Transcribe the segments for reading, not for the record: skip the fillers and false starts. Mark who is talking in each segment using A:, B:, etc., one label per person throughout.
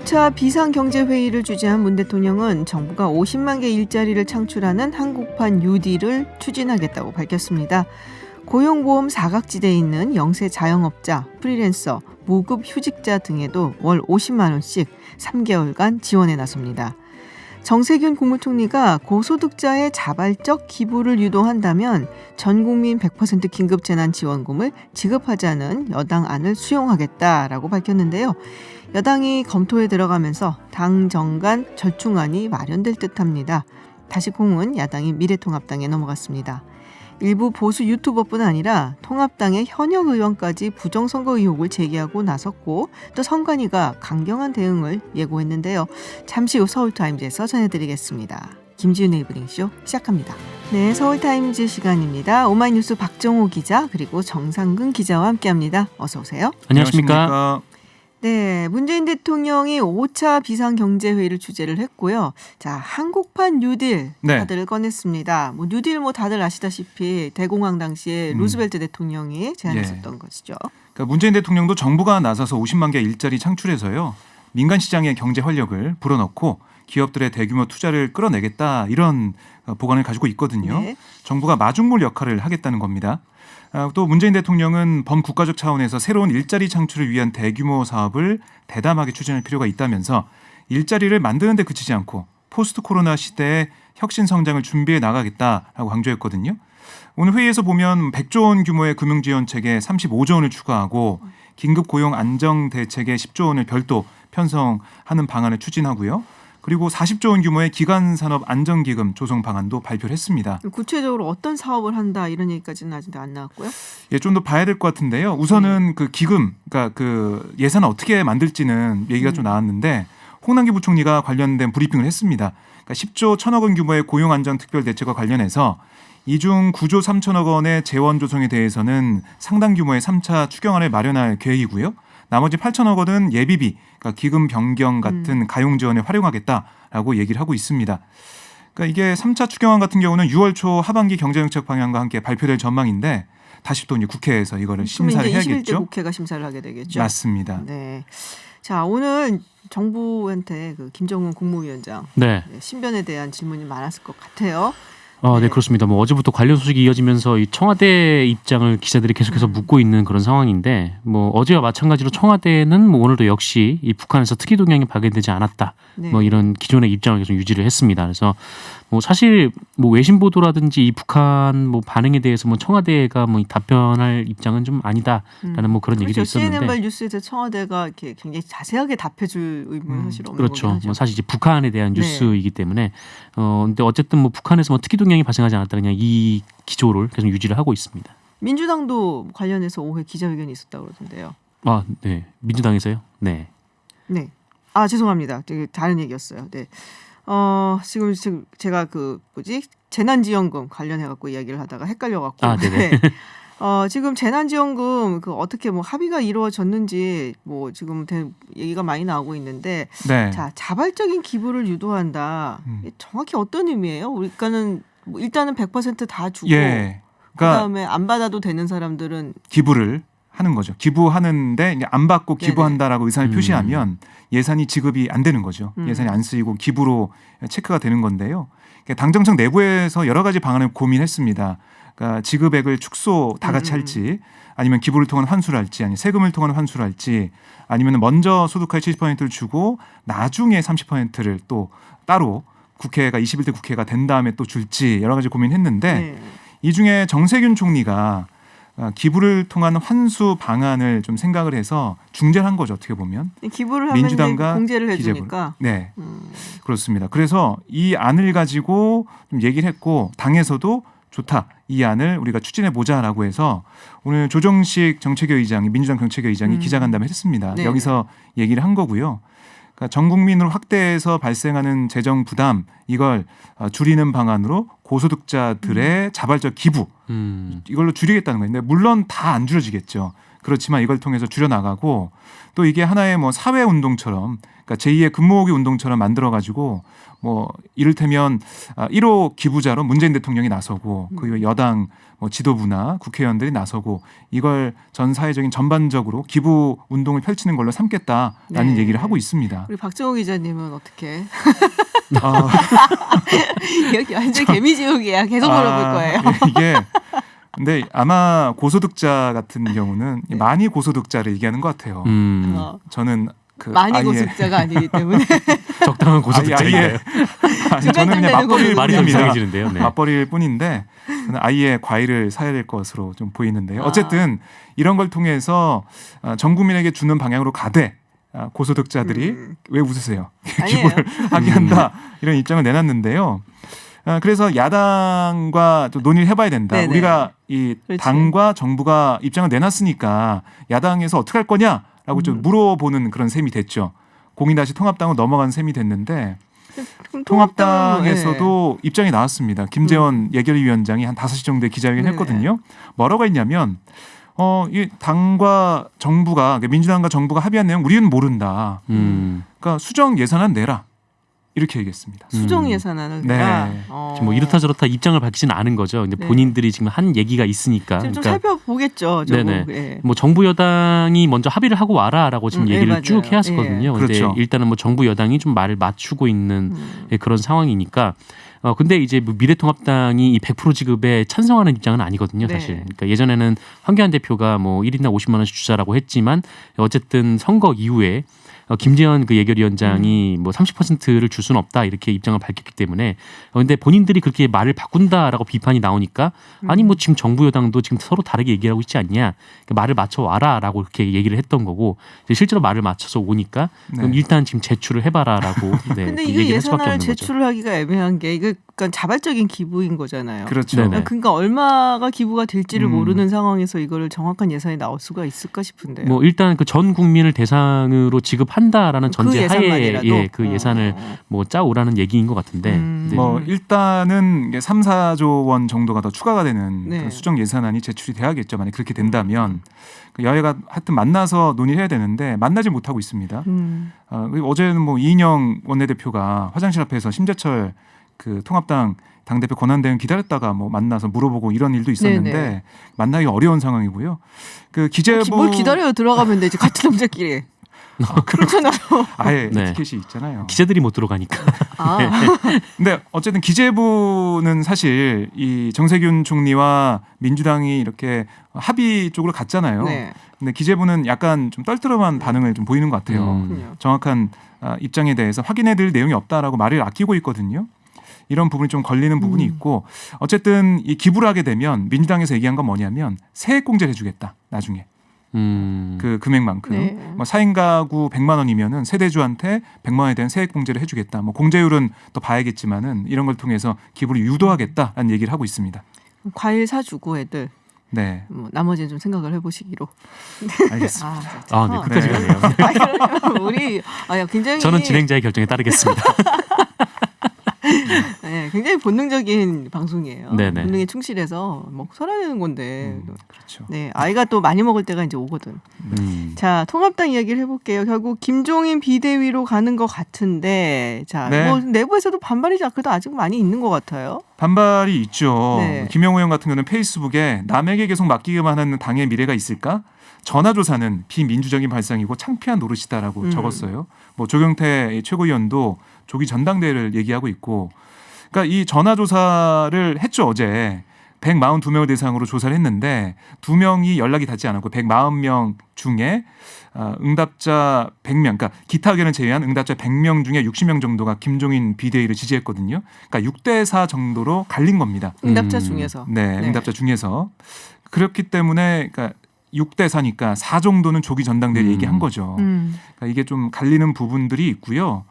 A: 5차 비상경제회의를 주재한 문 대통령은 정부가 50만 개 일자리를 창출하는 한국판 뉴딜을 추진하겠다고 밝혔습니다. 고용보험 사각지대에 있는 영세 자영업자, 프리랜서, 무급 휴직자 등에도 월 50만 원씩 3개월간 지원에 나섭니다. 정세균 국무총리가 고소득자의 자발적 기부를 유도한다면 전 국민 100% 긴급재난지원금을 지급하자는 여당 안을 수용하겠다라고 밝혔는데요. 여당이 검토에 들어가면서 당 정간 절충안이 마련될 듯합니다. 다시 공은 야당인 미래통합당에 넘어갔습니다. 일부 보수 유튜버뿐 아니라 통합당의 현역 의원까지 부정선거 의혹을 제기하고 나섰고 또 선관위가 강경한 대응을 예고했는데요. 잠시 후 서울타임즈에서 전해드리겠습니다. 김지윤의 이브닝쇼 시작합니다. 네, 서울타임즈 시간입니다. 오마이뉴스 박정호 기자 그리고 정상근 기자와 함께합니다. 어서 오세요.
B: 안녕하십니까.
A: 네, 문재인 대통령이 5차 비상경제회의를 주재를 했고요. 자, 한국판 뉴딜 다들 꺼냈습니다. 뭐 뉴딜 뭐 다들 아시다시피 대공황 당시에 루즈벨트 대통령이 제안했었던 것이죠.
B: 그러니까 문재인 대통령도 정부가 나서서 50만 개 일자리 창출해서요. 민간 시장의 경제 활력을 불어넣고 기업들의 대규모 투자를 끌어내겠다 이런 보관을 가지고 있거든요.
A: 네.
B: 정부가 마중물 역할을 하겠다는 겁니다. 또 문재인 대통령은 범국가적 차원에서 새로운 일자리 창출을 위한 대규모 사업을 대담하게 추진할 필요가 있다면서 일자리를 만드는 데 그치지 않고 포스트 코로나 시대의 혁신 성장을 준비해 나가겠다라고 강조했거든요. 오늘 회의에서 보면 100조 원 규모의 금융지원책에 35조 원을 추가하고 긴급 고용 안정 대책에 10조 원을 별도 편성하는 방안을 추진하고요. 그리고 40조 원 규모의 기간산업 안정기금 조성 방안도 발표를 했습니다.
A: 구체적으로 어떤 사업을 한다 이런 얘기까지는 아직 안 나왔고요.
B: 예, 좀 더 봐야 될 것 같은데요. 우선은 그 기금, 그러니까 그 예산을 어떻게 만들지는 얘기가 좀 나왔는데 홍남기 부총리가 관련된 브리핑을 했습니다. 그러니까 10조 1천억 원 규모의 고용안정특별대책과 관련해서 이중 9조 3천억 원의 재원 조성에 대해서는 상당 규모의 3차 추경안을 마련할 계획이고요. 나머지 8천억 원은 예비비, 그러니까 기금 변경 같은 가용 지원에 활용하겠다라고 얘기를 하고 있습니다. 그러니까 이게 3차 추경안 같은 경우는 6월 초 하반기 경제정책 방향과 함께 발표될 전망인데 다시 또 이제 국회에서 이거를 심사를
A: 이제
B: 해야겠죠.
A: 21대 국회가 심사를 하게 되겠죠.
B: 맞습니다.
A: 네. 자, 오늘 정부한테 그 김정은 국무위원장 신변에 대한 질문이 많았을 것 같아요.
C: 네, 그렇습니다. 뭐 어제부터 관련 소식이 이어지면서 이 청와대 입장을 기자들이 계속해서 묻고 있는 그런 상황인데, 뭐 어제와 마찬가지로 청와대는 뭐 오늘도 역시 이 북한에서 특이 동향이 발견되지 않았다. 뭐 이런 기존의 입장을 계속 유지를 했습니다. 그래서 뭐 사실 뭐 외신 보도라든지 이 북한 뭐 반응에 대해서 뭐 청와대가 뭐 답변할 입장은 좀 아니다라는 뭐 그런 얘기도 있었는데.
A: CNN발 뉴스에서 청와대가 이렇게 굉장히 자세하게 답해줄 의무는 사실 없는
C: 그렇죠.
A: 거긴 하죠.
C: 뭐 사실 이제 북한에 대한 뉴스이기 때문에 근데 어쨌든 뭐 북한에서 뭐 특이 동향이 발생하지 않았다 그냥 이 기조를 계속 유지를 하고 있습니다.
A: 민주당도 관련해서 오후에 기자회견이 있었다고 그러던데요.
C: 네. 민주당에서요? 네.
A: 네. 죄송합니다. 되게 다른 얘기였어요. 네. 지금 제가 재난지원금 관련해 갖고 이야기를 하다가 헷갈려 갖고.
C: 네네.
A: 지금 재난지원금 어떻게 뭐 합의가 이루어졌는지 뭐 지금 얘기가 많이 나오고 있는데, 자, 자발적인 기부를 유도한다. 정확히 어떤 의미예요? 우리가는 뭐 일단은 100% 다 주고, 그다음에 안 받아도 되는 사람들은
B: 기부를 하는 거죠. 기부하는데 안 받고 기부한다라고 의사를 표시하면 예산이 지급이 안 되는 거죠. 예산이 안 쓰이고 기부로 체크가 되는 건데요. 당정청 내부에서 여러 가지 방안을 고민했습니다. 그러니까 지급액을 축소 다 같이 할지, 아니면 기부를 통한 환수를 할지, 아니면 세금을 통한 환수를 할지, 아니면 먼저 소득할 70%를 주고 나중에 30%를 또 따로 국회가 21대 국회가 된 다음에 또 줄지 여러 가지 고민했는데 이 중에 정세균 총리가 기부를 통한 환수 방안을 좀 생각을 해서 중재를 한 거죠. 어떻게 보면
A: 기부를 하면 민주당과 공제를 해주니까.
B: 네, 그렇습니다. 그래서 이 안을 가지고 좀 얘기를 했고 당에서도 좋다. 이 안을 우리가 추진해 보자라고 해서 오늘 조정식 정책위 의장이 민주당 정책위 의장이 기자간담회 했습니다. 여기서 얘기를 한 거고요. 그러니까 전 국민으로 확대해서 발생하는 재정 부담 이걸 줄이는 방안으로 고소득자들의 자발적 기부 이걸로 줄이겠다는 거예요. 근데 물론 다 안 줄여지겠죠. 그렇지만 이걸 통해서 줄여나가고 또 이게 하나의 뭐 사회 운동처럼 그러니까 제2의 근무호기 운동처럼 만들어가지고 뭐 이를테면 1호 기부자로 문재인 대통령이 나서고 그 여당 뭐 지도부나 국회의원들이 나서고 이걸 전 사회적인 전반적으로 기부 운동을 펼치는 걸로 삼겠다라는
A: 네.
B: 얘기를 하고 있습니다.
A: 우리 박정호 기자님은 어떻게?
B: 아,
A: 여기 완전 개미지옥이야. 계속 물어볼 거예요.
B: 이게 근데 아마 고소득자 같은 경우는
A: 네.
B: 많이 고소득자를 얘기하는 것 같아요.
A: 어,
B: 저는 그
A: 많이
B: 아예
A: 고소득자가 아니기 때문에
C: 적당한 고소득자인가요?
B: 아니, 저는 그냥 맞벌이일
C: 말이 좀
B: 뿐입니다.
C: 이상해지는데요. 네.
B: 맞벌이일 뿐인데 저는 아이의 과일을 사야 될 것으로 좀 보이는데요.
A: 아.
B: 어쨌든 이런 걸 통해서 전 국민에게 주는 방향으로 가되 고소득자들이 왜 웃으세요?
A: 아니에요.
B: 기부를 하게 한다 이런 입장을 내놨는데요. 그래서 야당과 또 논의를 해봐야 된다.
A: 네네.
B: 우리가 이
A: 그렇지.
B: 당과 정부가 입장을 내놨으니까 야당에서 어떻게 할 거냐라고 좀 물어보는 그런 셈이 됐죠. 공이 다시 통합당으로 넘어간 셈이 됐는데
A: 그럼
B: 통합당에서도 입장이 나왔습니다. 김재원 예결위원장이 한 5시 정도에 기자회견
A: 네네.
B: 했거든요. 뭐라고 했냐면 이 당과 정부가 민주당과 정부가 합의한 내용 우리는 모른다. 그러니까 수정 예산안 내라. 이렇게 얘기했습니다.
A: 수정 예산안을
B: 네.
A: 내라.
C: 지금 뭐 이렇다 저렇다 입장을 밝히지는 않은 거죠. 근데
A: 네.
C: 본인들이 지금 한 얘기가 있으니까.
A: 지금 좀
C: 그러니까
A: 살펴보겠죠. 저거.
C: 네네.
A: 예.
C: 뭐 정부 여당이 먼저 합의를 하고 와라라고 지금
A: 네,
C: 얘기를
A: 맞아요.
C: 쭉 해왔었거든요. 근데
B: 그렇죠.
C: 일단은 뭐 정부 여당이 좀 말을 맞추고 있는 그런 상황이니까. 근데 이제 뭐 미래통합당이 이 100% 지급에 찬성하는 입장은 아니거든요,
A: 네.
C: 사실. 그러니까 예전에는 황교안 대표가 뭐 1인당 50만 원씩 주자라고 했지만 어쨌든 선거 이후에 김재현 그 예결위원장이 뭐 30%를 줄 수는 없다 이렇게 입장을 밝혔기 때문에 근데 본인들이 그렇게 말을 바꾼다라고 비판이 나오니까 아니 뭐 지금 정부 여당도 지금 서로 다르게 얘기하고 있지 않냐 그러니까 말을 맞춰 와라라고 이렇게 얘기를 했던 거고 실제로 말을 맞춰서 오니까 그럼
B: 네.
C: 일단 지금 제출을 해봐라라고 네,
A: 근데
C: 그
A: 이게
C: 얘기를 할 수밖에
A: 예산안을
C: 없는 거죠.
A: 제출을 하기가 애매한 게 이거 그러니까 자발적인 기부인 거잖아요.
B: 그렇죠.
C: 네네.
A: 그러니까 얼마가 기부가 될지를
B: 음.
A: 모르는 상황에서 이거를 정확한 예산이 나올 수가 있을까 싶은데요.
C: 뭐 일단 그 전 국민을 대상으로 지급한다라는
A: 그
C: 전제 하에
A: 예산만이라도?
C: 예, 그 예산을 뭐 짜오라는 얘기인 것 같은데 근데
B: 뭐 일단은 이게 3, 4조 원 정도가 더 추가가 되는
A: 네.
B: 그런 수정 예산안이 제출이 돼야겠죠. 만약 그렇게 된다면 그 여야가 하여튼 만나서 논의해야 되는데 만나지 못하고 있습니다. 그리고 어제는 뭐 이인영 원내대표가 화장실 앞에서 심재철 그 통합당 당대표 권한대행 기다렸다가 뭐 만나서 물어보고 이런 일도 있었는데
A: 네네.
B: 만나기 어려운 상황이고요. 그 기재부
A: 뭘 기다려요 들어가면 되지 같은 남자끼리. 그렇잖아요.
B: 아예
C: 네.
B: 티켓이 있잖아요.
C: 기자들이 못 들어가니까
A: 아,
B: 근데 어쨌든 기재부는 사실 이 정세균 총리와 민주당이 이렇게 합의 쪽으로 갔잖아요.
A: 네.
B: 근데 기재부는 약간 좀 떨떠름한 반응을 좀 보이는 것 같아요.
A: 그렇군요.
B: 정확한 입장에 대해서 확인해드릴 내용이 없다라고 말을 아끼고 있거든요. 이런 부분이 좀 걸리는 부분이 있고 어쨌든 이 기부를 하게 되면 민주당에서 얘기한 건 뭐냐면 세액공제를 해주겠다 나중에. 그 금액만큼
A: 네.
B: 뭐 4인 가구 100만 원이면은 세대주한테 100만 원에 대한 세액 공제를 해주겠다. 뭐 공제율은 또 봐야겠지만은 이런 걸 통해서 기부를 유도하겠다라는 얘기를 하고 있습니다.
A: 과일 사주고 애들
B: 네,
A: 뭐 나머지는 좀 생각을 해보시기로.
B: 알겠습니다.
C: 아, 네, 끝까지
B: 네.
C: 가네요.
A: 아, 그러면 우리 굉장히
C: 저는 진행자의 결정에 따르겠습니다.
A: 네, 굉장히 본능적인 방송이에요.
C: 네네.
A: 본능에 충실해서 뭐 살아내는 건데.
B: 그렇죠.
A: 네, 아이가 또 많이 먹을 때가 이제 오거든. 자, 통합당 이야기를 해볼게요. 결국 김종인 비대위로 가는 것 같은데, 자,
B: 네.
A: 뭐 내부에서도 반발이 그래도 아직 많이 있는 것 같아요.
B: 반발이 있죠.
A: 네.
B: 김영호 의원 같은 경우는 페이스북에 남에게 계속 맡기기만 하는 당의 미래가 있을까? 전화조사는 비민주적인 발상이고 창피한 노릇이다라고 적었어요. 뭐 조경태 최고위원도 조기 전당대회를 얘기하고 있고, 그러니까 이 전화조사를 했죠 어제. 142명을 대상으로 조사를 했는데 2명이 연락이 닿지 않았고 140명 중에 응답자 100명, 그러니까 기타 의견을 제외한 응답자 100명 중에 60명 정도가 김종인 비대위를 지지했거든요. 그러니까 6대4 정도로 갈린 겁니다.
A: 응답자 중에서.
B: 네, 응답자 중에서. 그렇기 때문에 그러니까 6대4니까 4 정도는 조기 전당대회 얘기한 거죠. 그러니까 이게 좀 갈리는 부분들이 있고요.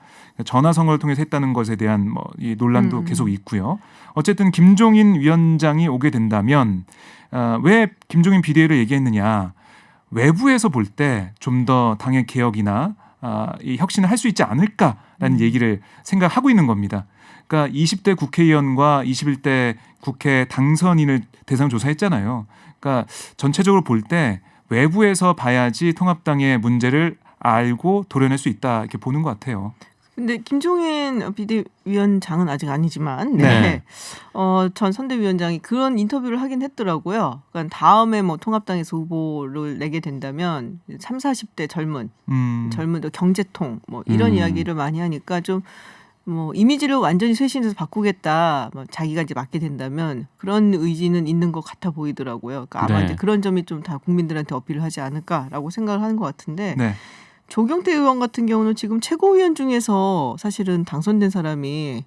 B: 전화 선거를 통해서 했다는 것에 대한 뭐 이 논란도 계속 있고요. 어쨌든 김종인 위원장이 오게 된다면 왜 김종인 비대위를 얘기했느냐? 외부에서 볼 때 좀 더 당의 개혁이나 이 혁신을 할 수 있지 않을까라는 얘기를 생각하고 있는 겁니다. 그러니까 20대 국회의원과 21대 국회 당선인을 대상 조사했잖아요. 그러니까 전체적으로 볼 때 외부에서 봐야지 통합당의 문제를 알고 도려낼 수 있다 이렇게 보는 것 같아요.
A: 근데 김종인 비대위원장은 아직 아니지만
C: 네.
A: 전 선대위원장이 그런 인터뷰를 하긴 했더라고요. 그러니까 다음에 뭐 통합당에서 후보를 내게 된다면 3, 40대 젊은 경제통 뭐 이런 이야기를 많이 하니까 좀 뭐 이미지를 완전히 쇄신해서 바꾸겠다. 뭐 자기가 이제 맡게 된다면 그런 의지는 있는 것 같아 보이더라고요. 그러니까 아마
C: 네.
A: 이제 그런 점이 좀 다 국민들한테 어필을 하지 않을까라고 생각을 하는 것 같은데
B: 네.
A: 조경태 의원 같은 경우는 지금 최고위원 중에서 사실은 당선된 사람이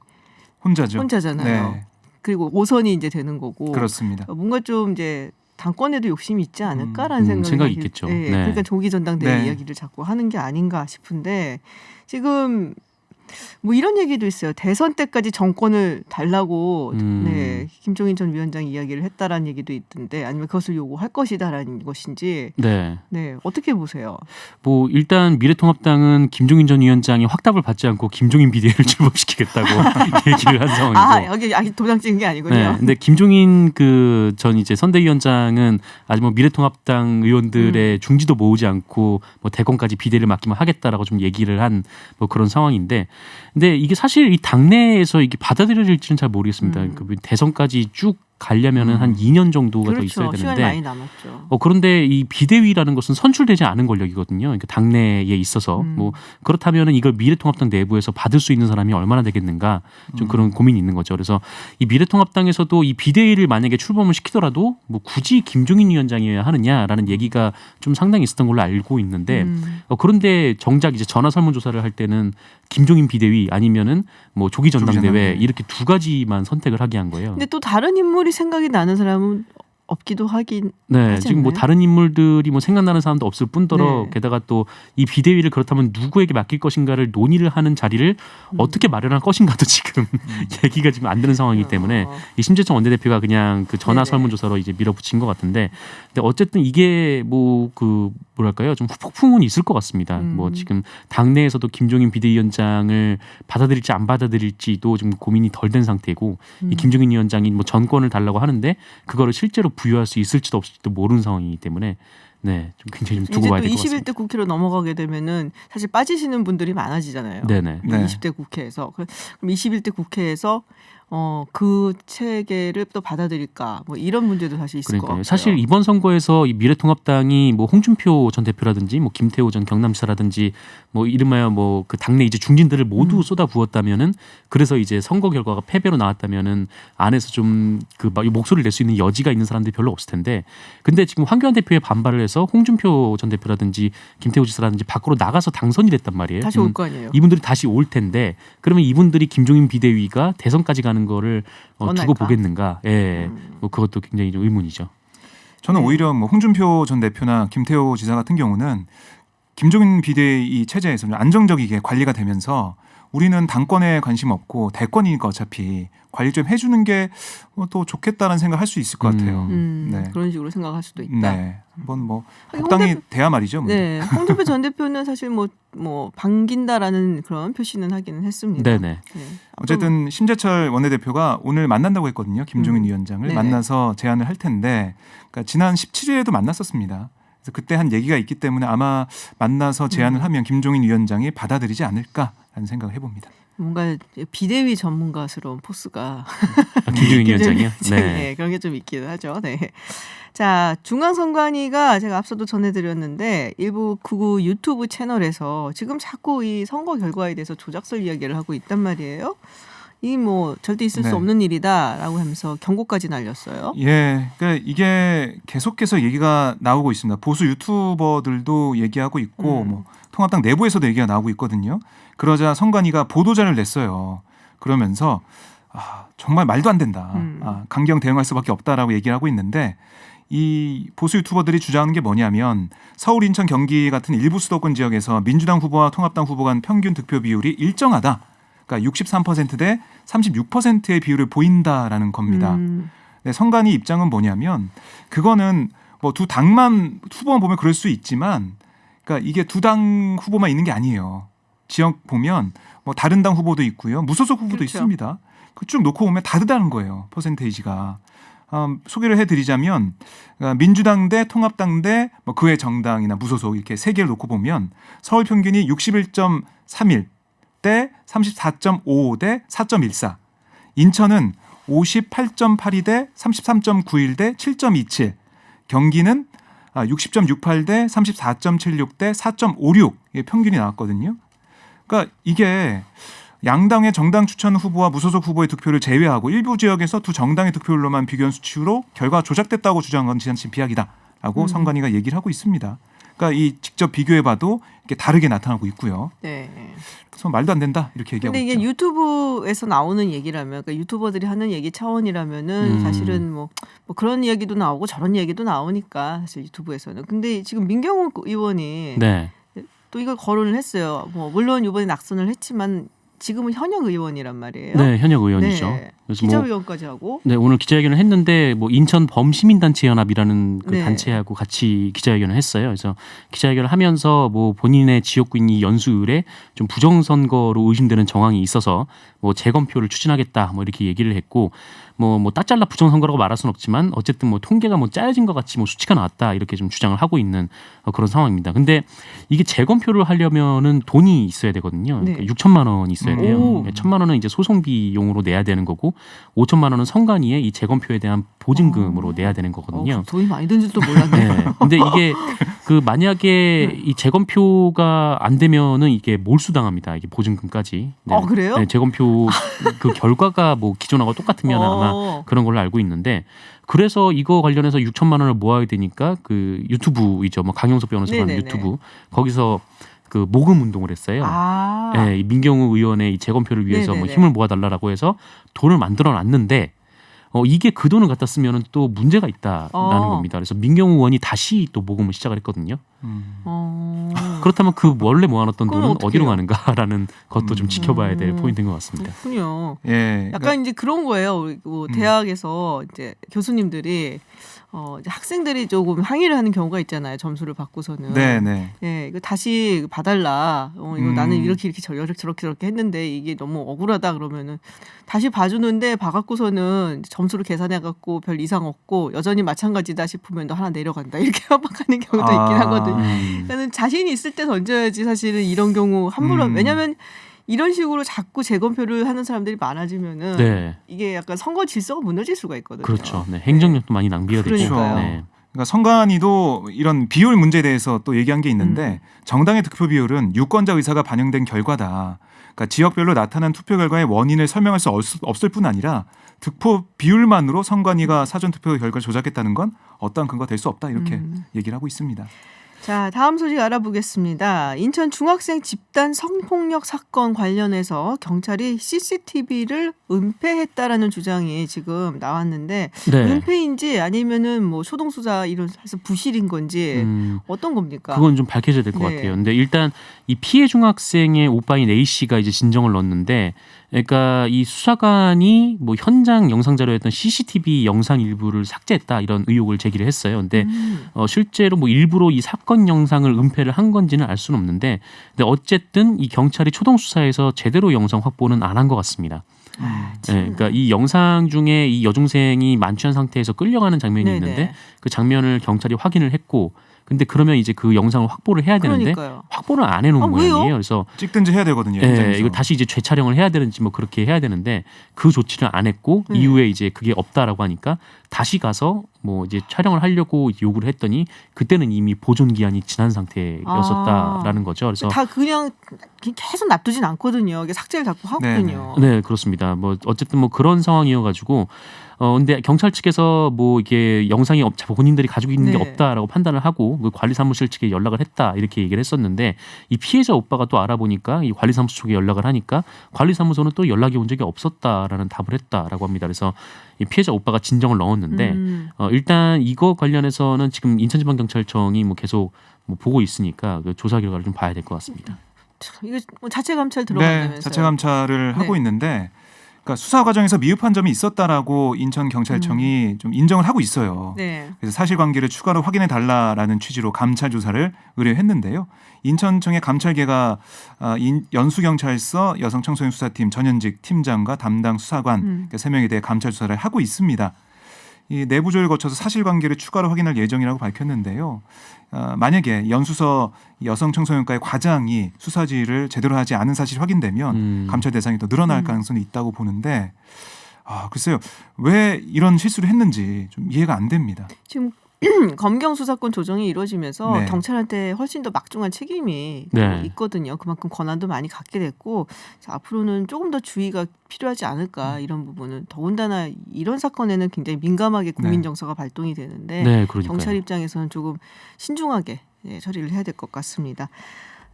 B: 혼자죠.
A: 혼자잖아요.
B: 네.
A: 그리고 5선이 이제 되는 거고
B: 그렇습니다.
A: 뭔가 좀 이제 당권에도 욕심이 있지 않을까라는
C: 생각이
A: 생각이
C: 있겠죠.
A: 네.
C: 네.
A: 그러니까 조기 전당대회
B: 네.
A: 이야기를 자꾸 하는 게 아닌가 싶은데 지금 뭐 이런 얘기도 있어요. 대선 때까지 정권을 달라고 네, 김종인 전 위원장이 이야기를 했다라는 얘기도 있던데 아니면 그것을 요구할 것이다라는 것인지
C: 네.
A: 네 어떻게 보세요?
C: 뭐 일단 미래통합당은 김종인 전 위원장이 확답을 받지 않고 김종인 비대위를 출범시키겠다고 얘기를 한 상황이고.
A: 아 여기 아직 도장 찍은 게 아니군요.
C: 네. 근데 김종인 그 전 이제 선대위원장은 아직 뭐 미래통합당 의원들의 중지도 모으지 않고 뭐 대권까지 비대위를 맡기면 하겠다라고 좀 얘기를 한 뭐 그런 상황인데, 근데 이게 사실 이 당내에서 이게 받아들여질지는 잘 모르겠습니다. 그 대선까지 쭉 가려면은 한 2년 정도가 더 있어야
A: 그렇죠. 시간이
C: 되는데.
A: 많이 남았죠.
C: 그런데 이 비대위라는 것은 선출되지 않은 권력이거든요. 그러니까 당내에 있어서 뭐 그렇다면은 이걸 미래통합당 내부에서 받을 수 있는 사람이 얼마나 되겠는가 좀 그런 고민이 있는 거죠. 그래서 이 미래통합당에서도 이 비대위를 만약에 출범을 시키더라도 뭐 굳이 김종인 위원장이어야 하느냐라는 얘기가 좀 상당히 있었던 걸로 알고 있는데 그런데 정작 이제 전화 설문조사를 할 때는 김종인 비대위 아니면은 뭐 조기 전당대회 이렇게 두 가지만 선택을 하게 한 거예요.
A: 근데 또 다른 인물이 생각이 나는 사람은 없기도 하긴
C: 네,
A: 하지
C: 지금 뭐
A: 않나요?
C: 다른 인물들이 뭐 생각나는 사람도 없을 뿐더러
A: 네.
C: 게다가 또 이 비대위를 그렇다면 누구에게 맡길 것인가를 논의를 하는 자리를 어떻게 마련할 것인가도 지금 얘기가 지금 안 되는 상황이기 때문에 이 심재청 원내대표가 그냥 그 전화
A: 네네.
C: 설문조사로 이제 밀어붙인 것 같은데, 근데 어쨌든 이게 뭐 그 뭐랄까요, 좀 폭풍은 있을 것 같습니다. 뭐 지금 당내에서도 김종인 비대위원장을 받아들일지 안 받아들일지도 좀 고민이 덜 된 상태고, 이 김종인 위원장이 뭐 전권을 달라고 하는데 그거를 실제로 부여할 수 있을지도 없을지도 모르는 상황이기 때문에 네, 좀 굉장히 좀 두고
A: 이제
C: 봐야
A: 또
C: 될 것 같습니다.
A: 21대 국회로 넘어가게 되면은 사실 빠지시는 분들이 많아지잖아요.
C: 네네.
B: 네.
A: 20대 국회에서 그럼 21대 국회에서 그 체계를 또 받아들일까 뭐 이런 문제도 사실 있을 것
C: 그러니까요.
A: 같고요.
C: 사실 이번 선거에서 이 미래통합당이 뭐 홍준표 전 대표라든지 뭐 김태호 전 경남지사라든지 뭐 이름하여 뭐 그 당내 이제 중진들을 모두 쏟아 부었다면은, 그래서 이제 선거 결과가 패배로 나왔다면은 안에서 좀 그 목소리를 낼 수 있는 여지가 있는 사람들이 별로 없을 텐데, 근데 지금 황교안 대표의 반발을 해서 홍준표 전 대표라든지 김태호 지사라든지 밖으로 나가서 당선이 됐단 말이에요.
A: 다시 올 거 아니에요.
C: 이분들이 다시 올 텐데, 그러면 이분들이 김종인 비대위가 대선까지 가는 거를 두고
A: 원할까?
C: 보겠는가? 예, 뭐 그것도 굉장히 좀 의문이죠.
B: 저는 오히려 뭐 홍준표 전 대표나 김태호 지사 같은 경우는 김종인 비대위 체제에서 좀 안정적이게 관리가 되면서 우리는 당권에 관심 없고 대권이니까 어차피 관리 좀 해주는 게 또 좋겠다는 생각을 할 수 있을 것 같아요. 네.
A: 그런 식으로 생각할 수도 있다.
B: 네. 한번 뭐
A: 하긴
B: 적당히 돼야 말이죠. 뭐.
A: 네, 홍준표 전 대표는 사실 뭐 반긴다라는 그런 표시는 하기는 했습니다.
C: 네네.
A: 네.
B: 어쨌든 심재철 원내대표가 오늘 만난다고 했거든요. 김종인 위원장을
A: 네네.
B: 만나서 제안을 할 텐데, 그러니까 지난 17일에도 만났었습니다. 그래서 그때 한 얘기가 있기 때문에 아마 만나서 제안을 하면 김종인 위원장이 받아들이지 않을까라는 생각을 해봅니다.
A: 뭔가 비대위 전문가스러운 포스가
C: 김종인 위원장이요.
A: 네.
C: 네.
A: 그런 게 좀 있기도 하죠. 네. 자, 중앙선관위가 제가 앞서도 전해드렸는데 일부 극우 유튜브 채널에서 지금 자꾸 이 선거 결과에 대해서 조작설 이야기를 하고 있단 말이에요. 이 뭐 절대 있을
B: 네.
A: 수 없는 일이다라고 하면서 경고까지 날렸어요.
B: 예, 그러니까 이게 계속해서 얘기가 나오고 있습니다. 보수 유튜버들도 얘기하고 있고, 뭐 통합당 내부에서도 얘기가 나오고 있거든요. 그러자 선관위가 보도자를 냈어요. 그러면서 정말 말도 안 된다. 강경 대응할 수밖에 없다라고 얘기를 하고 있는데, 이 보수 유튜버들이 주장하는 게 뭐냐면 서울, 인천, 경기 같은 일부 수도권 지역에서 민주당 후보와 통합당 후보 간 평균 득표 비율이 일정하다. 그러니까 63% 대 36%의 비율을 보인다라는 겁니다. 네, 선관위 입장은 뭐냐면 그거는 뭐 두 당만 후보만 보면 그럴 수 있지만, 그러니까 이게 두 당 후보만 있는 게 아니에요. 지역 보면 뭐 다른 당 후보도 있고요, 무소속 후보도
A: 그렇죠.
B: 있습니다. 그 쭉 놓고 보면 다르다는 거예요, 퍼센테이지가. 소개를 해드리자면 민주당 대 통합당 대 뭐 그외 정당이나 무소속 이렇게 세 개를 놓고 보면 서울 평균이 61.31, 대 34.55 대 4.14. 인천은 58.82 대 33.91 대 7.27. 경기는 60.68 대 34.76 대 4.56의 평균이 나왔거든요. 그러니까 이게 양당의 정당 추천 후보와 무소속 후보의 득표를 제외하고 일부 지역에서 두 정당의 득표율로만 비교한 수치로 결과가 조작됐다고 주장한 건 지나친 비약이다라고 선관위가 얘기를 하고 있습니다. 그러니까 이 직접 비교해봐도 이렇게 다르게 나타나고 있고요.
A: 네.
B: 그래서 말도 안 된다 이렇게 얘기하고
A: 근데 이게
B: 있죠.
A: 유튜브에서 나오는 얘기라면, 그러니까 유튜버들이 하는 얘기 차원이라면은 사실은 뭐 그런 얘기도 나오고 저런 얘기도 나오니까 사실 유튜브에서는. 근데 지금 민경욱 의원이
C: 네.
A: 또 이걸 거론을 했어요. 뭐 물론 이번에 낙선을 했지만 지금은 현역 의원이란 말이에요.
C: 네, 현역 의원이죠.
A: 네.
C: 그래서
A: 기자회견까지 하고.
C: 네, 오늘 기자회견을 했는데 뭐 인천 범시민단체 연합이라는 그
A: 네.
C: 단체하고 같이 기자회견을 했어요. 그래서 기자회견을 하면서 뭐 본인의 지역구인 이 연수을에 좀 부정선거로 의심되는 정황이 있어서 뭐 재검표를 추진하겠다 뭐 이렇게 얘기를 했고 뭐 따잘라 부정선거라고 말할 수는 없지만 어쨌든 뭐 통계가 뭐 짜여진 것 같이 뭐 수치가 나왔다 이렇게 좀 주장을 하고 있는 그런 상황입니다. 근데 이게 재검표를 하려면은 돈이 있어야 되거든요.
A: 네.
C: 그러니까 6천만 원이 있어야 돼요.
A: 오.
C: 1천만 원은 이제 소송 비용으로 내야 되는 거고 5천만 원은 선관위에 이 재검표에 대한 보증금으로 내야 되는 거거든요.
A: 돈이 많이 든 줄도 몰랐네요.
C: 네. 근데 이게 그 만약에 이 재검표가 안 되면은 이게 몰수당합니다. 이게 보증금까지. 네.
A: 그래요?
C: 네, 재검표 그 결과가 뭐 기존하고 똑같으면 아마 그런 걸로 알고 있는데 그래서 이거 관련해서 6천만 원을 모아야 되니까 그 유튜브이죠. 뭐 강용석 변호사가 하는
A: 네네네.
C: 유튜브 거기서 그 모금 운동을 했어요. 네, 이 민경우 의원의 이 재검표를 위해서 뭐
A: 네네네.
C: 힘을 모아달라고 해서 돈을 만들어놨는데 이게 그 돈을 갖다 쓰면은 또 문제가 있다라는 겁니다. 그래서 민경우 의원이 다시 또 모금을 시작을 했거든요. 그렇다면 그 원래 모아놨던
A: 그건
C: 돈은
A: 어떻게
C: 어디로
A: 해요?
C: 가는가라는 것도 좀 지켜봐야 될 포인트인 것 같습니다.
A: 그렇군요.
B: 예,
A: 약간 이제 그런 거예요. 우리 뭐 대학에서 이제 교수님들이 이제 학생들이 조금 항의를 하는 경우가 있잖아요. 점수를 받고서는.
B: 네네.
A: 예, 이거 다시 봐달라. 이거 나는 이렇게 저렇게 했는데 이게 너무 억울하다 그러면은 다시 봐주는데 봐갖고서는 점수를 계산해갖고 별 이상 없고 여전히 마찬가지다 싶으면 너 하나 내려간다 이렇게 협박하는 경우도 있긴 하거든요. 그러니까는 자신이 있을 때 던져야지 사실은 이런 경우 함부로 왜냐하면 이런 식으로 자꾸 재검표를 하는 사람들이 많아지면은
C: 네.
A: 이게 약간 선거 질서가 무너질 수가 있거든요.
C: 그렇죠. 네, 행정력도 많이 낭비가 되고.
A: 그러니까요.
C: 네.
B: 그러니까 선관위도 이런 비율 문제에 대해서 또 얘기한 게 있는데 정당의 득표 비율은 유권자 의사가 반영된 결과다. 그러니까 지역별로 나타난 투표 결과의 원인을 설명할 수 없을 뿐 아니라 득표 비율만으로 선관위가 사전 투표 결과를 조작했다는 건 어떠한 근거가 될 수 없다 이렇게 얘기를 하고 있습니다.
A: 자, 다음 소식 알아보겠습니다. 인천 중학생 집단 성폭력 사건 관련해서 경찰이 CCTV를 은폐했다라는 주장이 지금 나왔는데
C: 네.
A: 은폐인지 아니면은 뭐 초동수사 이런 해서 부실인 건지 어떤 겁니까?
C: 그건 좀 밝혀져야 될 것
A: 네.
C: 같아요. 근데 일단 이 피해 중학생의 오빠인 A 씨가 이제 진정을 넣었는데, 그러니까 이 수사관이 뭐 현장 영상 자료였던 CCTV 영상 일부를 삭제했다 이런 의혹을 제기를 했어요. 근데 실제로 뭐 일부러 이 사건 영상을 은폐를 한 건지는 알 수는 없는데, 근데 어쨌든 이 경찰이 초동 수사에서 제대로 영상 확보는 안 한 것 같습니다. 네, 그러니까 이 영상 중에 이 여중생이 만취한 상태에서 끌려가는 장면이
A: 네네.
C: 있는데 그 장면을 경찰이 확인을 했고, 근데 그러면 이제 그 영상을 확보를 해야 되는데
A: 그러니까요.
C: 확보를 안 해놓은
A: 왜요?
C: 모양이에요. 그래서
B: 찍든지 해야 되거든요.
C: 예,
B: 현장에서.
C: 이거 다시 이제 재촬영을 해야 되는지 뭐 그렇게 해야 되는데 그 조치를 안 했고 이후에 이제 그게 없다라고 하니까 다시 가서 뭐 이제 촬영을 하려고 요구를 했더니 그때는 이미 보존 기한이 지난 상태였었다라는 거죠. 그래서
A: 다 그냥 계속 놔두진 않거든요. 이게 삭제를 자꾸 하거든요.
C: 네, 그렇습니다. 뭐 어쨌든 뭐 그런 상황이어가지고 근데 경찰 측에서 뭐 이게 영상이 본인들이 가지고 있는 게
A: 네.
C: 없다라고 판단을 하고 그 관리사무실 측에 연락을 했다 이렇게 얘기를 했었는데, 이 피해자 오빠가 또 알아보니까 이 관리사무소 쪽에 연락을 하니까 관리사무소는 또 연락이 온 적이 없었다라는 답을 했다라고 합니다. 그래서 이 피해자 오빠가 진정을 넣었는데 일단 이거 관련해서는 지금 인천지방경찰청이 뭐 계속 뭐 보고 있으니까 그 조사 결과를 좀 봐야 될 것 같습니다.
A: 참, 이거 뭐 자체 감찰 들어간다면서요?
B: 네, 자체 감찰을
A: 네.
B: 하고 있는데, 그러니까 수사 과정에서 미흡한 점이 있었다라고 인천 경찰청이 좀 인정을 하고 있어요.
A: 네.
B: 그래서 사실관계를 추가로 확인해 달라라는 취지로 감찰 조사를 의뢰했는데요. 인천청의 감찰계가 연수경찰서 여성청소년 수사팀 전현직 팀장과 담당 수사관 3명에 대해 감찰 조사를 하고 있습니다. 이 내부 조회를 거쳐서 사실관계를 추가로 확인할 예정이라고 밝혔는데요. 만약에 연수서 여성 청소년과의 과장이 수사지휘를 제대로 하지 않은 사실이 확인되면 감찰 대상이 더 늘어날 가능성이 있다고 보는데 글쎄요. 왜 이런 실수를 했는지 좀 이해가 안 됩니다.
A: 지금 검경 수사권 조정이 이루어지면서
B: 네.
A: 경찰한테 훨씬 더 막중한 책임이
C: 네.
A: 있거든요. 그만큼 권한도 많이 갖게 됐고 앞으로는 조금 더 주의가 필요하지 않을까 이런 부분은 더군다나 이런 사건에는 굉장히 민감하게 국민 정서가 발동이 되는데
C: 네, 그러니까요.
A: 경찰 입장에서는 조금 신중하게 처리를 해야 될 것 같습니다.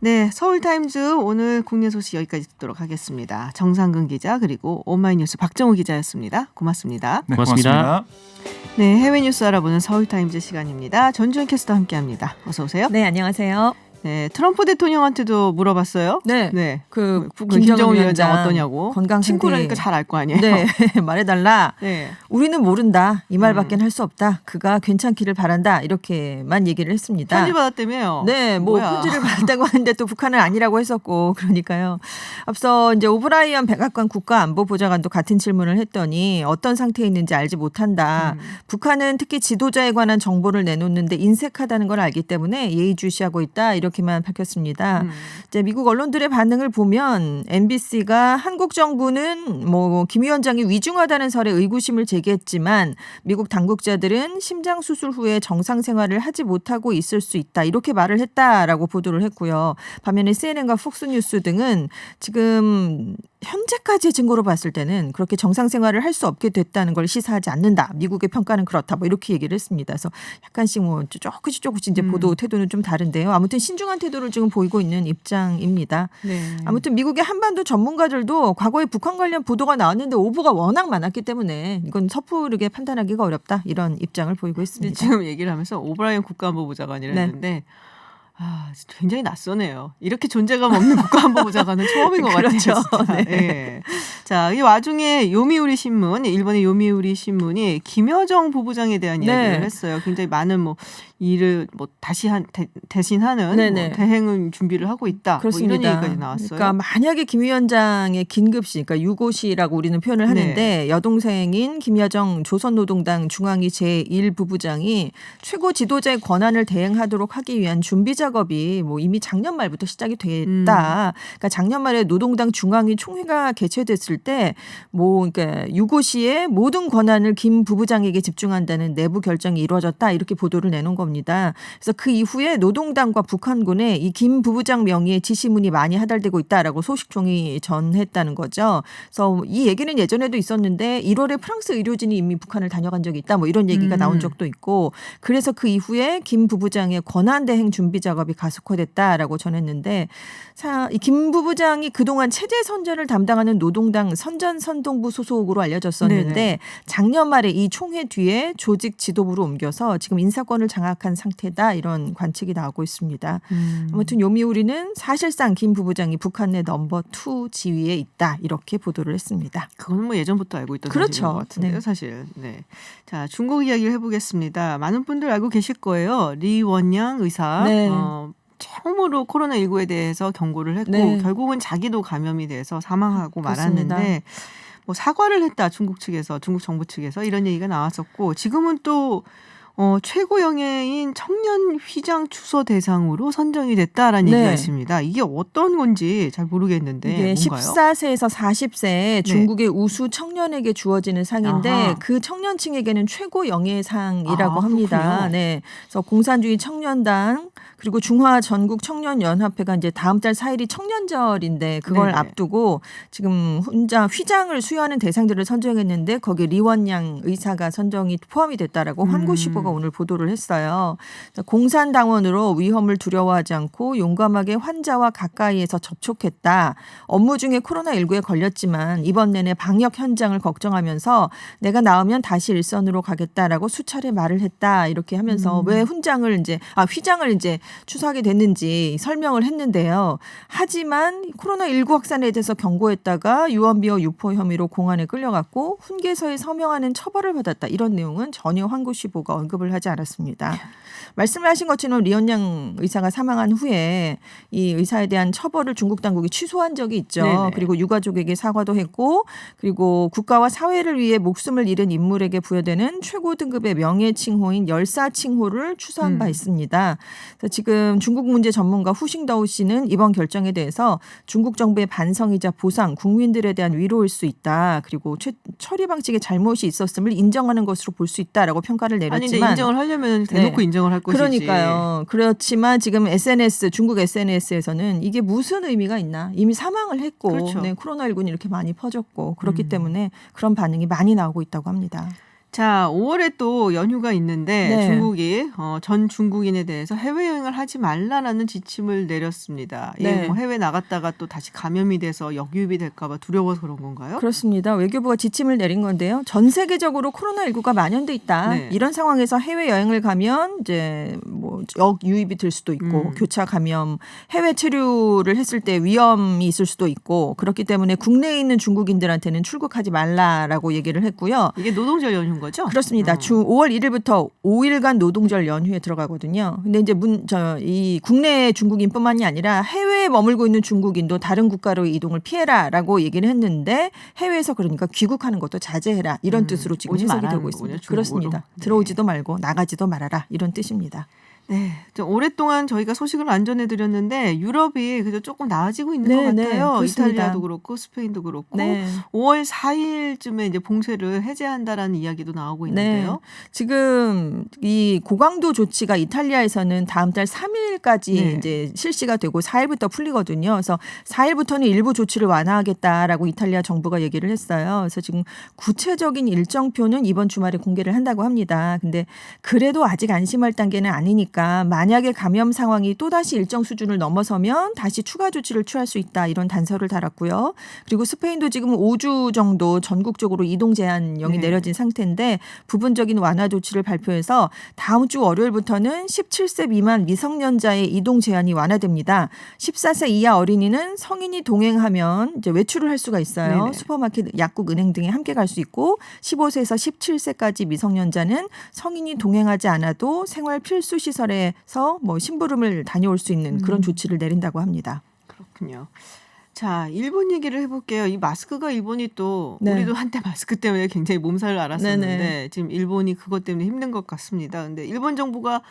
A: 네, 서울타임즈 오늘 국내 소식 여기까지 듣도록 하겠습니다. 정상근 기자 그리고 오마이뉴스 박정우 기자였습니다. 고맙습니다.
B: 네,
C: 고맙습니다.
A: 네, 해외 뉴스 알아보는 서울타임즈 시간입니다. 전주현 캐스터 함께합니다. 어서 오세요.
D: 네, 안녕하세요.
A: 네, 트럼프 대통령한테도 물어봤어요.
D: 네, 그
A: 김정은 위원장 어떠냐고.
D: 건강
A: 친구라니까 잘 알 거 아니에요.
D: 네, 말해달라.
A: 네.
D: 우리는 모른다. 이 말밖에 할 수 없다. 그가 괜찮기를 바란다. 이렇게만 얘기를 했습니다.
A: 편지 받았다며요.
D: 네, 뭐
A: 뭐야.
D: 편지를 받았다고 하는데 또 북한은 아니라고 했었고 그러니까요. 앞서 이제 오브라이언 백악관 국가안보보좌관도 같은 질문을 했더니 어떤 상태에 있는지 알지 못한다. 북한은 특히 지도자에 관한 정보를 내놓는데 인색하다는 걸 알기 때문에 예의주시하고 있다. 이렇게만 밝혔습니다. 이제 미국 언론들의 반응을 보면 MBC가 한국 정부는 뭐 김 위원장이 위중하다는 설에 의구심을 제기했지만 미국 당국자들은 심장 수술 후에 정상 생활을 하지 못하고 있을 수 있다. 이렇게 말을 했다라고 보도를 했고요. 반면에 CNN과 폭스뉴스 등은 지금 현재까지의 증거로 봤을 때는 그렇게 정상 생활을 할 수 없게 됐다는 걸 시사하지 않는다. 미국의 평가는 그렇다. 뭐 이렇게 얘기를 했습니다. 그래서 약간씩 뭐 조금씩 이제 보도 태도는 좀 다른데요. 아무튼 신중한 태도를 지금 보이고 있는 입장입니다.
A: 네.
D: 아무튼 미국의 한반도 전문가들도 과거에 북한 관련 보도가 나왔는데 오보가 워낙 많았기 때문에 이건 섣부르게 판단하기가 어렵다. 이런 입장을 보이고 있습니다.
A: 지금 얘기를 하면서 오브라이언 국가안보보좌관이라
D: 네.
A: 했는데 굉장히 낯서네요. 이렇게 존재감 없는 국가안보보좌관은 처음인 것
D: 그렇죠.
A: 같아요. 진짜.
D: 네.
A: 네. 자, 이 와중에 요미우리 신문, 일본의 요미우리 신문이 김여정 부부장에 대한
D: 네.
A: 이야기를 했어요. 굉장히 많은 뭐 일을 뭐 대신하는
D: 네네.
A: 뭐 대행을 준비를 하고 있다.
D: 그렇습니다.
A: 뭐 이런 얘기까지 나왔어요.
D: 그러니까 만약에 김 위원장의 긴급시, 그러니까 유고시라고 우리는 표현을 하는데
A: 네.
D: 여동생인 김여정 조선노동당 중앙위 제1부부장이 최고 지도자의 권한을 대행하도록 하기 위한 준비 작업이 뭐 이미 작년 말부터 시작이 됐다. 그러니까 작년 말에 노동당 중앙위 총회가 개최됐을 때 뭐 그러니까 유고시의 모든 권한을 김 부부장에게 집중한다는 내부 결정이 이루어졌다. 이렇게 보도를 내놓은 겁니다. 그래서 그 이후에 노동당과 북한군에 이 김 부부장 명의의 지시문이 많이 하달되고 있다라고 소식종이 전했다는 거죠. 그래서 이 얘기는 예전에도 있었는데 1월에 프랑스 의료진이 이미 북한을 다녀간 적이 있다. 뭐 이런 얘기가 나온 적도 있고 그래서 그 이후에 김 부부장의 권한 대행 준비 작업이 가속화됐다라고 전했는데 이 김 부부장이 그동안 체제 선전을 담당하는 노동당 선전선동부 소속으로 알려졌었는데
A: 네네.
D: 작년 말에 이 총회 뒤에 조직 지도부로 옮겨서 지금 인사권을 장악한 상태다 이런 관측이 나오고 있습니다. 아무튼 요미우리는 사실상 김 부부장이 북한 내 넘버 2 지위에 있다 이렇게 보도를 했습니다.
A: 그건 뭐 예전부터 알고 있던
D: 그렇죠.
A: 사실인 것 같은데요,
D: 네.
A: 사실. 네. 자, 중국 이야기를 해보겠습니다. 많은 분들 알고 계실 거예요. 리원양 의사.
D: 네.
A: 처음으로 코로나19에 대해서 경고를 했고
D: 네.
A: 결국은 자기도 감염이 돼서 사망하고
D: 그렇습니다.
A: 말았는데 뭐 사과를 했다 중국 정부 측에서 이런 얘기가 나왔었고 지금은 또 최고 영예인 청년 휘장 추서 대상으로 선정이 됐다라는
D: 네.
A: 얘기가 있습니다. 이게 어떤 건지 잘 모르겠는데
D: 이게
A: 뭔가요?
D: 14세에서 40세 중국의 우수 청년에게 주어지는 상인데
A: 아하.
D: 그 청년층에게는 최고 영예상이라고
A: 아,
D: 합니다.
A: 그렇군요.
D: 네, 그래서 공산주의 청년당 그리고 중화 전국 청년연합회가 이제 다음 달 4일이 청년절인데 그걸
A: 네네. 앞두고
D: 지금 혼자 휘장을 수여하는 대상들을 선정했는데 거기에 리원양 의사가 선정이 포함이 됐다라고 환구시보가 오늘 보도를 했어요. 공산당원으로 위험을 두려워하지 않고 용감하게 환자와 가까이에서 접촉했다. 업무 중에 코로나19에 걸렸지만 이번 내내 방역 현장을 걱정하면서 내가 나으면 다시 일선으로 가겠다라고 수차례 말을 했다. 이렇게 하면서 왜 휘장을 이제 추서하게 됐는지 설명을 했는데요. 하지만 코로나19 확산에 대해서 경고했다가 유언비어 유포 혐의로 공안에 끌려갔고 훈계서에 서명하는 처벌을 받았다. 이런 내용은 전혀 환구시보가 언급을 하지 않았습니다. 말씀을 하신 것처럼 리언양 의사가 사망한 후에 이 의사에 대한 처벌을 중국 당국이 취소한 적이 있죠.
A: 네네.
D: 그리고 유가족에게 사과도 했고 그리고 국가와 사회를 위해 목숨을 잃은 인물에게 부여되는 최고 등급의 명예 칭호인 열사 칭호를 추서한 바 있습니다. 그래서 지금 중국 문제 전문가 후싱더우 씨는 이번 결정에 대해서 중국 정부의 반성이자 보상, 국민들에 대한 위로일 수 있다. 그리고 처리 방식에 잘못이 있었음을 인정하는 것으로 볼 수 있다라고 평가를
A: 아니 근데
D: 내렸지만
A: 인정을 하려면 대놓고
D: 네.
A: 인정을 할 것이지.
D: 그러니까요. 그렇지만 지금 중국 SNS에서는 이게 무슨 의미가 있나? 이미 사망을 했고
A: 그렇죠.
D: 네, 코로나19는 이렇게 많이 퍼졌고 그렇기 때문에 그런 반응이 많이 나오고 있다고 합니다.
A: 자, 5월에 또 연휴가 있는데
D: 네.
A: 중국이 전 중국인에 대해서 해외여행을 하지 말라라는 지침을 내렸습니다. 이게
D: 네.
A: 뭐 해외 나갔다가 또 다시 감염이 돼서 역유입이 될까 봐 두려워서 그런 건가요?
D: 그렇습니다. 외교부가 지침을 내린 건데요. 전 세계적으로 코로나19가 만연돼 있다.
A: 네.
D: 이런 상황에서 해외 여행을 가면 이제 뭐 역유입이 될 수도 있고 교차 감염, 해외 체류를 했을 때 위험이 있을 수도 있고 그렇기 때문에 국내에 있는 중국인들한테는 출국하지 말라라고 얘기를 했고요.
A: 이게 노동절 연휴인 거죠?
D: 그렇습니다. 5월 1일부터 5일간 노동절 연휴에 들어가거든요. 근데 이제 이 국내 중국인뿐만이 아니라 해외에 머물고 있는 중국인도 다른 국가로 이동을 피해라라고 얘기를 했는데 해외에서 그러니까 귀국하는 것도 자제해라 이런 뜻으로 지금
A: 오지
D: 해석이
A: 말라는
D: 되고
A: 거군요,
D: 있습니다.
A: 중국으로.
D: 그렇습니다.
A: 네.
D: 들어오지도 말고 나가지도 말아라 이런 뜻입니다.
A: 네, 좀 오랫동안 저희가 소식을 안 전해드렸는데 유럽이 그래도 조금 나아지고 있는
D: 네,
A: 것
D: 네,
A: 같아요.
D: 그렇습니다.
A: 이탈리아도 그렇고 스페인도 그렇고
D: 네.
A: 5월 4일쯤에 이제 봉쇄를 해제한다라는 이야기도 나오고 있는데요.
D: 지금 이 고강도 조치가 이탈리아에서는 다음 달 3일까지
A: 네.
D: 이제 실시가 되고 4일부터 풀리거든요. 그래서 4일부터는 일부 조치를 완화하겠다라고 이탈리아 정부가 얘기를 했어요. 그래서 지금 구체적인 일정표는 이번 주말에 공개를 한다고 합니다. 근데 그래도 아직 안심할 단계는 아니니까 만약에 감염 상황이 또다시 일정 수준을 넘어서면 다시 추가 조치를 취할 수 있다. 이런 단서를 달았고요. 그리고 스페인도 지금 5주 정도 전국적으로 이동 제한령이
A: 네.
D: 내려진 상태인데 부분적인 완화 조치를 발표해서 다음 주 월요일부터는 17세 미만 미성년자의 이동 제한이 완화됩니다. 14세 이하 어린이는 성인이 동행하면 이제 외출을 할 수가 있어요.
A: 네네.
D: 슈퍼마켓, 약국, 은행 등에 함께 갈 수 있고 15세에서 17세까지 미성년자는 성인이 동행하지 않아도 생활 필수 시설에서 뭐 심부름을 다녀올 수 있는 그런 조치를 내린다고 합니다.
A: 그렇군요. 자, 일본 얘기를 해볼게요. 이 마스크가 일본이 또
D: 네.
A: 우리도 한때 마스크 때문에 굉장히 몸살을 앓았었는데
D: 네네.
A: 지금 일본이 그것 때문에 힘든 것 같습니다. 근데 일본 정부가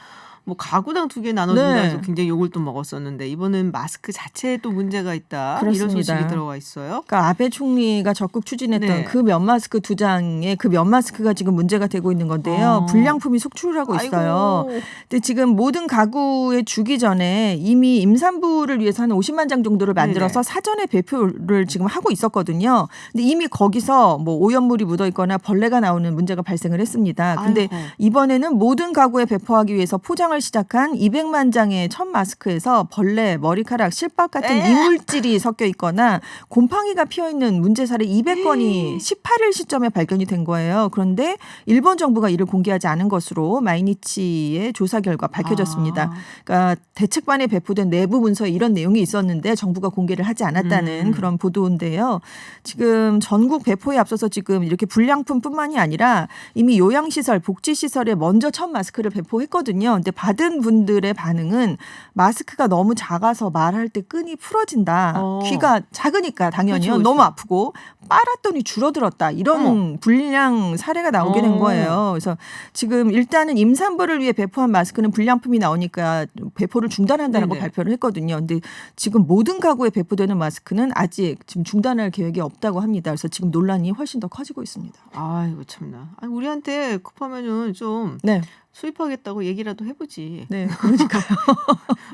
A: 뭐 가구당 2개 나눠준다
D: 네.
A: 해서 굉장히 욕을 또 먹었었는데 이번엔 마스크 자체에 또 문제가 있다. 이런
D: 그렇습니다.
A: 소식이 들어와 있어요.
D: 그러니까 아베 총리가 적극 추진했던
A: 네.
D: 그 면 마스크 2장의 그 면 마스크가 지금 문제가 되고 있는 건데요. 불량품이 속출을 하고 있어요.
A: 아이고.
D: 근데 지금 모든 가구에 주기 전에 이미 임산부를 위해서 한 50만 장 정도를 만들어서
A: 네네.
D: 사전에 배표를 지금 하고 있었거든요. 근데 이미 거기서 뭐 오염물이 묻어 있거나 벌레가 나오는 문제가 발생을 했습니다. 근데
A: 아이고.
D: 이번에는 모든 가구에 배포하기 위해서 포장을 시작한 200만 장의 첫 마스크에서 벌레, 머리카락, 실밥 같은 이물질이 섞여 있거나 곰팡이가 피어 있는 문제 사례 200건이 18일 시점에 발견이 된 거예요. 그런데 일본 정부가 이를 공개하지 않은 것으로 마이니치의 조사 결과 밝혀졌습니다. 그러니까 대책반에 배포된 내부 문서에 이런 내용이 있었는데 정부가 공개를 하지 않았다는 그런 보도인데요. 지금 전국 배포에 앞서서 지금 이렇게 불량품뿐만이 아니라 이미 요양시설, 복지시설에 먼저 첫 마스크를 배포했거든요. 근데 받은 분들의 반응은 마스크가 너무 작아서 말할 때 끈이 풀어진다. 귀가 작으니까 당연히요.
A: 그렇죠,
D: 너무
A: 그렇죠.
D: 아프고 빨았더니 줄어들었다. 이런 불량 사례가 나오게 된 거예요. 그래서 지금 일단은 임산부를 위해 배포한 마스크는 불량품이 나오니까 배포를 중단한다라고
A: 네네.
D: 발표를 했거든요. 근데 지금 모든 가구에 배포되는 마스크는 아직 지금 중단할 계획이 없다고 합니다. 그래서 지금 논란이 훨씬 더 커지고 있습니다.
A: 아이고 참나. 아니, 우리한테 급하면은 좀
D: 네.
A: 수입하겠다고 얘기라도 해보지.
D: 네, 그러니까요.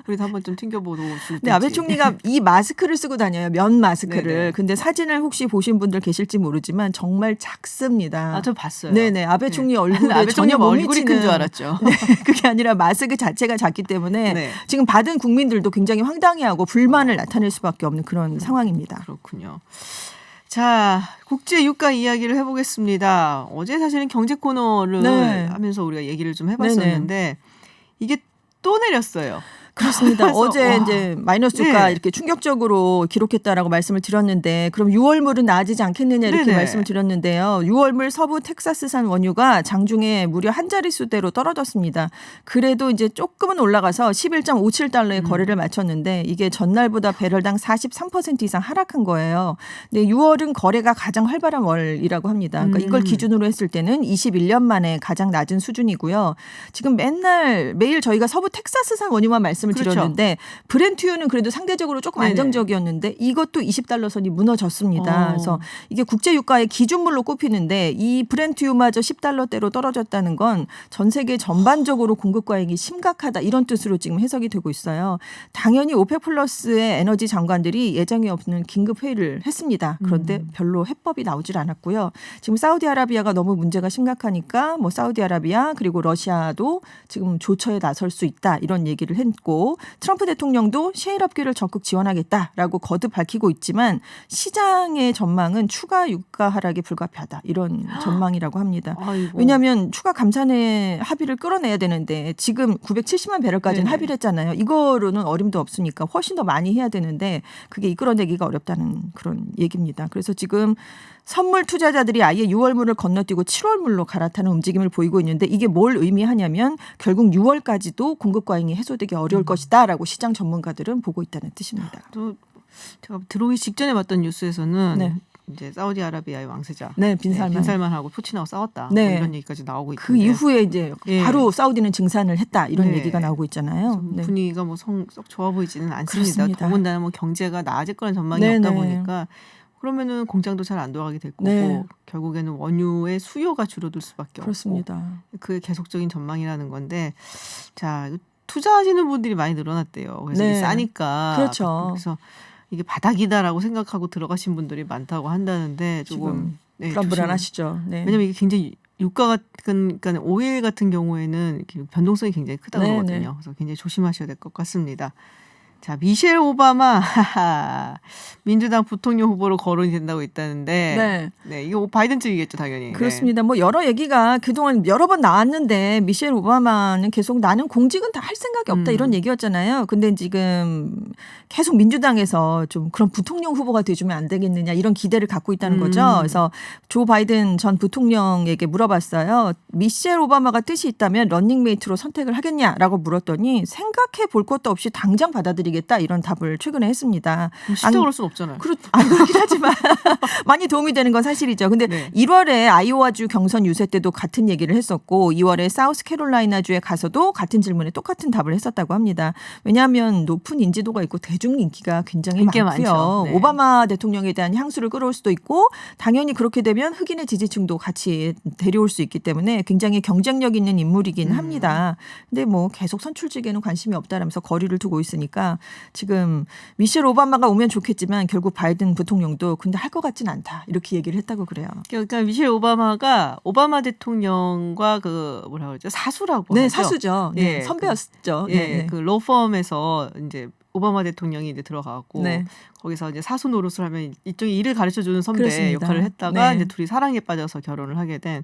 A: 우리도 한번 좀 튕겨보고 줄
D: 네, 아베 총리가 이 마스크를 쓰고 다녀요. 면 마스크를.
A: 네네.
D: 근데 사진을 혹시 보신 분들 계실지 모르지만 정말 작습니다.
A: 아, 저 봤어요.
D: 네네. 아베 총리 얼굴에
A: 아베 총리
D: 전혀 못
A: 얼굴이
D: 미치는
A: 큰 줄 알았죠.
D: 네, 그게 아니라 마스크 자체가 작기 때문에
A: 네.
D: 지금 받은 국민들도 굉장히 황당해하고 불만을 나타낼 수밖에 없는 그런 상황입니다.
A: 그렇군요. 자, 국제 유가 이야기를 해보겠습니다. 어제 사실은 경제 코너를
D: 네.
A: 하면서 우리가 얘기를 좀 해봤었는데 이게 또 내렸어요.
D: 그렇습니다.
A: 그래서
D: 어제
A: 와.
D: 이제 마이너스가
A: 네.
D: 이렇게 충격적으로 기록했다라고 말씀을 드렸는데 그럼 6월물은 나아지지 않겠느냐 이렇게
A: 네네.
D: 말씀을 드렸는데요. 6월물 서부 텍사스산 원유가 장중에 무려 한 자릿수대로 떨어졌습니다. 그래도 이제 조금은 올라가서 11.57달러의 거래를 마쳤는데 이게 전날보다 배럴당 43% 이상 하락한 거예요. 근데 6월은 거래가 가장 활발한 월이라고 합니다. 그러니까 이걸 기준으로 했을 때는 21년 만에 가장 낮은 수준이고요. 지금 매일 저희가 서부 텍사스산 원유만 말씀을
A: 그렇죠.
D: 드렸는데 브렌트유는 그래도 상대적으로 조금
A: 네네.
D: 안정적이었는데 이것도 20달러 선이 무너졌습니다.
A: 어.
D: 그래서 이게 국제 유가의 기준물로 꼽히는데 이 브렌트유마저 10달러대로 떨어졌다는 건 전 세계 전반적으로 공급 과잉이 심각하다 이런 뜻으로 지금 해석이 되고 있어요. 당연히 오펙 플러스의 에너지 장관들이 예정에 없는 긴급 회의를 했습니다. 그런데 별로 해법이 나오질 않았고요. 지금 사우디아라비아가 너무 문제가 심각하니까 뭐 사우디아라비아 그리고 러시아도 지금 조처에 나설 수 있다 이런 얘기를 했고 트럼프 대통령도 셰일 업계를 적극 지원하겠다라고 거듭 밝히고 있지만 시장의 전망은 추가 유가 하락이 불가피하다 이런 전망이라고 합니다.
A: 아이고.
D: 왜냐하면 추가 감산의 합의를 끌어내야 되는데 지금 970만 배럴까지는
A: 네네.
D: 합의를 했잖아요. 이거로는 어림도 없으니까 훨씬 더 많이 해야 되는데 그게 이끌어내기가 어렵다는 그런 얘기입니다. 그래서 지금 선물 투자자들이 아예 6월물을 건너뛰고 7월물로 갈아타는 움직임을 보이고 있는데 이게 뭘 의미하냐면 결국 6월까지도 공급 과잉이 해소되기 어려울 것이다라고 시장 전문가들은 보고 있다는 뜻입니다.
A: 또 제가 들어오기 직전에 봤던 뉴스에서는
D: 네.
A: 이제 사우디아라비아의 왕세자
D: 네, 빈살만.
A: 빈살만하고 푸틴하고 싸웠다.
D: 네.
A: 뭐 이런 얘기까지 나오고 있던데.
D: 그 이후에 이제
A: 예.
D: 바로 사우디는 증산을 했다 이런
A: 네.
D: 얘기가 나오고 있잖아요. 네.
A: 분위기가 뭐 썩 좋아 보이지는 않습니다.
D: 그렇습니다.
A: 더군다나 뭐 경제가 나아질 거라는 전망이
D: 네,
A: 없다
D: 네.
A: 보니까 그러면은 공장도 잘 안 돌아가게 될 거고
D: 네.
A: 결국에는 원유의 수요가 줄어들 수밖에
D: 그렇습니다.
A: 없고 그게 계속적인 전망이라는 건데 자 이거 투자하시는 분들이 많이 늘어났대요. 그래서
D: 네.
A: 이게 싸니까
D: 그렇죠.
A: 그래서 이게 바닥이다라고 생각하고 들어가신 분들이 많다고 한다는데 조금
D: 지금 불안불안하시죠. 네.
A: 왜냐면 이게 굉장히 유가 같은 그러니까 오일 같은 경우에는 이렇게 변동성이 굉장히 크다고
D: 네,
A: 그러거든요.
D: 네.
A: 그래서 굉장히 조심하셔야 될 것 같습니다. 자, 미셸 오바마 민주당 부통령 후보로 거론이 된다고 있다는데
D: 네.
A: 이거 바이든 측이겠죠, 당연히.
D: 그렇습니다. 뭐 여러 얘기가 그동안 여러 번 나왔는데 미셸 오바마는 계속 나는 공직은 다 할 생각이 없다 이런 얘기였잖아요. 근데 지금 계속 민주당에서 좀 그런 부통령 후보가 돼주면 안 되겠느냐 이런 기대를 갖고 있다는 거죠. 그래서 조 바이든 전 부통령에게 물어봤어요. 미셸 오바마가 뜻이 있다면 런닝메이트로 선택을 하겠냐라고 물었더니 생각해 볼 것도 없이 당장 받아들이겠다 이런 답을 최근에 했습니다.
A: 쉽다고 그럴 순 없잖아요.
D: 안 그렇긴 하지만 많이 도움이 되는 건 사실이죠. 근데
A: 네.
D: 1월에 아이오와주 경선 유세 때도 같은 얘기를 했었고 2월에 사우스캐롤라이나주에 가서도 같은 질문에 똑같은 답을 했었다고 합니다. 왜냐하면 높은 인지도가 있고 대중 인기가 굉장히
A: 인기가
D: 많고요.
A: 많죠. 네.
D: 오바마 대통령에 대한 향수를 끌어올 수도 있고 당연히 그렇게 되면 흑인의 지지층도 같이 데려올 수 있기 때문에 굉장히 경쟁력 있는 인물이긴 합니다. 근데 뭐 계속 선출직에는 관심이 없다라면서 거리를 두고 있으니까 지금 미셸 오바마가 오면 좋겠지만 결국 바이든 부통령도 근데 할 것 같진 않다 이렇게 얘기를 했다고 그래요.
A: 그러니까 미셸 오바마가 오바마 대통령과 그 뭐라 그러죠? 사수라고
D: 네,
A: 하죠.
D: 사수죠. 네,
A: 예,
D: 선배였죠.
A: 예,
D: 네.
A: 그 로펌에서 이제 오바마 대통령이 이제 들어가고
D: 네.
A: 거기서 이제 사수 노릇을 하면 이쪽이 일을 가르쳐 주는 선배
D: 그렇습니다.
A: 역할을 했다가
D: 네.
A: 이제 둘이 사랑에 빠져서 결혼을 하게 된.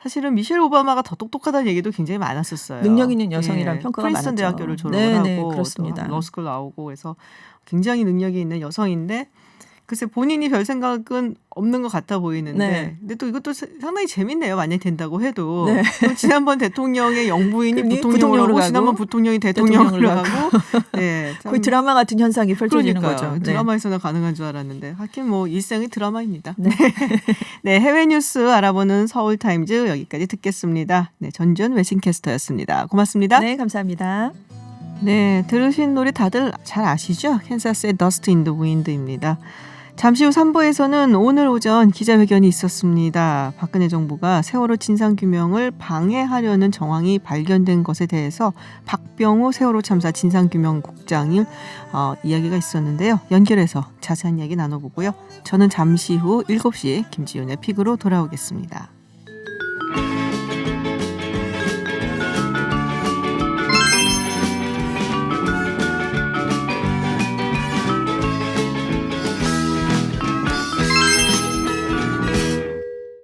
A: 사실은 미셸 오바마가 더 똑똑하다는 얘기도 굉장히 많았었어요.
D: 능력 있는 여성이라는
A: 예,
D: 평가가
A: 프린스턴
D: 많았죠.
A: 대학교를 졸업을
D: 네,
A: 하고
D: 네,
A: 또
D: 그렇습니다.
A: 러스쿨 나오고 그래서 굉장히 능력이 있는 여성인데 글쎄 본인이 별 생각은 없는 것 같아 보이는데
D: 네.
A: 근데 또 이것도 상당히 재밌네요. 만약에 된다고 해도
D: 네.
A: 또 지난번 대통령의 영부인이
D: 그러니
A: 부통령으로
D: 부통령으로
A: 가고
D: 가고
A: 지난번 부통령이 대통령으로
D: 대통령으로
A: 가고 네, 참
D: 거의 드라마 같은 현상이 펼쳐지는
A: 그러니까요.
D: 거죠. 네.
A: 드라마에서나 가능한 줄 알았는데 하긴 뭐 일생이 드라마입니다. 네. 네, 해외 뉴스 알아보는 서울타임즈 여기까지 듣겠습니다. 네, 전주현 웨싱캐스터였습니다. 고맙습니다.
D: 네, 감사합니다.
A: 네, 들으신 노래 다들 잘 아시죠? 캔사스의 Dust in the Wind입니다. 잠시 후 3부에서는 오늘 오전 기자회견이 있었습니다. 박근혜 정부가 세월호 진상규명을 방해하려는 정황이 발견된 것에 대해서 박병호 세월호 참사 진상규명국장이 이야기가 있었는데요. 연결해서 자세한 이야기 나눠보고요. 저는 잠시 후 7시에 김지윤의 픽으로 돌아오겠습니다.